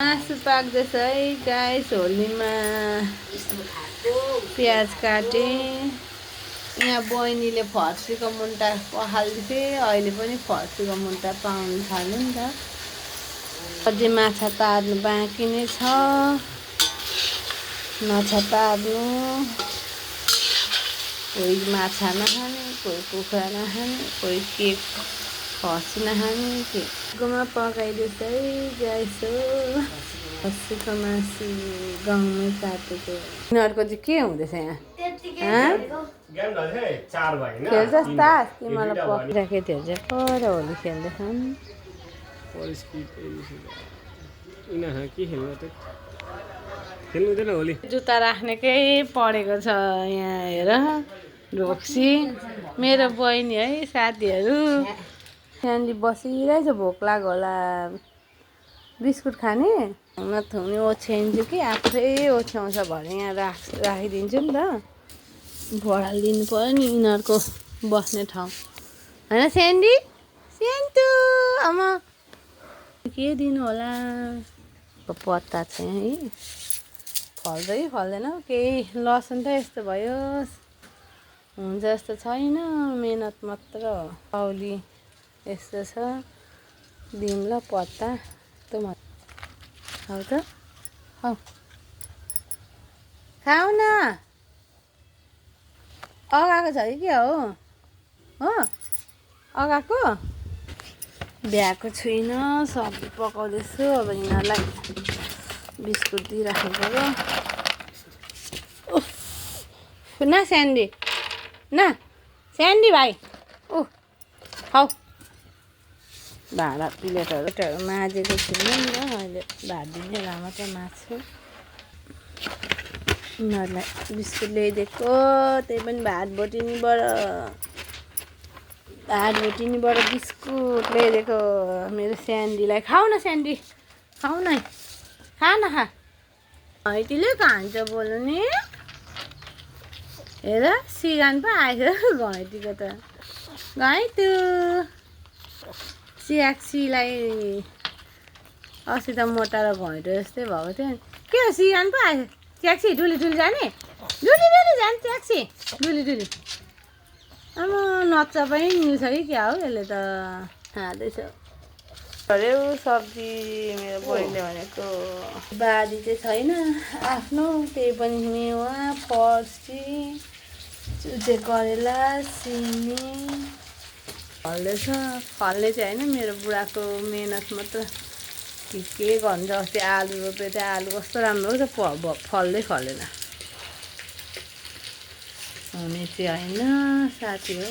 मासु पाक्दैछ है गाइस। होलीमा प्याज काटेँ। यहाँ बहिनीले फर्सीको मुन्टा पखाल्दै थिए। अहिले पनि फर्सीको मुन्टा पाउनु थाल्यो नि त। अझै माछा तार्नु बाँकी नै छ। माछा तार्नु, कोही माछा नखाने, कोही कुखुरा नखाने, कोही के खसी नखाने केकोमा पकाइदिएछ है गाइस हो। खसीको मासु गाउँमै काटेको। यिनीहरूको चाहिँ के हुँदैछ यहाँ? खेल्छस् तास? कि मलाई पक्रा केटीहरू चाहिँ पर होली खेल्दैछन्। जुत्ता राख्नेकै परेको छ यहाँ हेर। ढोक्सी मेरो बहिनी है साथीहरू। त्यहाँनिर बसिरहेछ, भोक लाग्यो होला। बिस्कुट खाने नथुङ्ने ओछ्याइन्छु कि आफै ओछ्याउँछ भने यहाँ राखिदिन्छु नि त। भडालिदिनु पऱ्यो नि यिनीहरूको बस्ने ठाउँ होइन। स्यान्डी स्यान्टु आमा के दिनु होला। पत्ता छ है, फल्छ कि फल्दैन केही। लसुन त यस्तो भयो, हुन्छ जस्तो छैन, मेहनत मात्र हो। औली यस्तो छ, दिउँ ल पत्ता त म खाऊ त खाऊ खाऊ न। अगाएको छ कि के हो अगाएको भ्याएको छुइनँ। सब्जी पकाउँदैछु। अब यिनीहरूलाई बिस्कुट दिइराख्नु पऱ्यो। न स्यान्डी न स्यान्डी भाइ खाऊ। भाँडा प्लेटहरू माझेको छुइनँ नि त। अहिले भात दिने बेला मात्रै माझ्छु। यिनीहरूलाई बिस्कुट ल्याइदिएको, त्यही पनि भात भोटिनीबाट बिस्कुट ल्याइदिएको मेरो स्यान्डीलाई। खाऊ न स्यान्डी, खाऊ न, खा न खा। घैँतीले खान्छ बोल्नु नि। हेर सिगान पो आयो घैँतीको त। घैँतु स्याक्सीलाई अस्ति त मोटा र घैँटो जस्तै भएको थियो नि। के हो सिगान पो आयो। ट्याक्सी डुली जाने, डुली जाने ट्याक्सी डुली। अब नच्च पनि मिल्छ कि क्या हो। यसले त खाँदैछ अरे सब्जी। मेरो बहिनीले भनेको बारी चाहिँ छैन आफ्नो, त्यही पनि मेवा, फर्सी, चुचे करेला, सिमी फल्दैछ। फल्ने चाहिँ होइन, मेरो बुढाको मेहनत मात्र। के गर्नु। अस्ति आलु रोप्यो, त्यो आलु कस्तो राम्रो छ, फल्दै फलेन। हुने चाहिँ होइन साथी हो।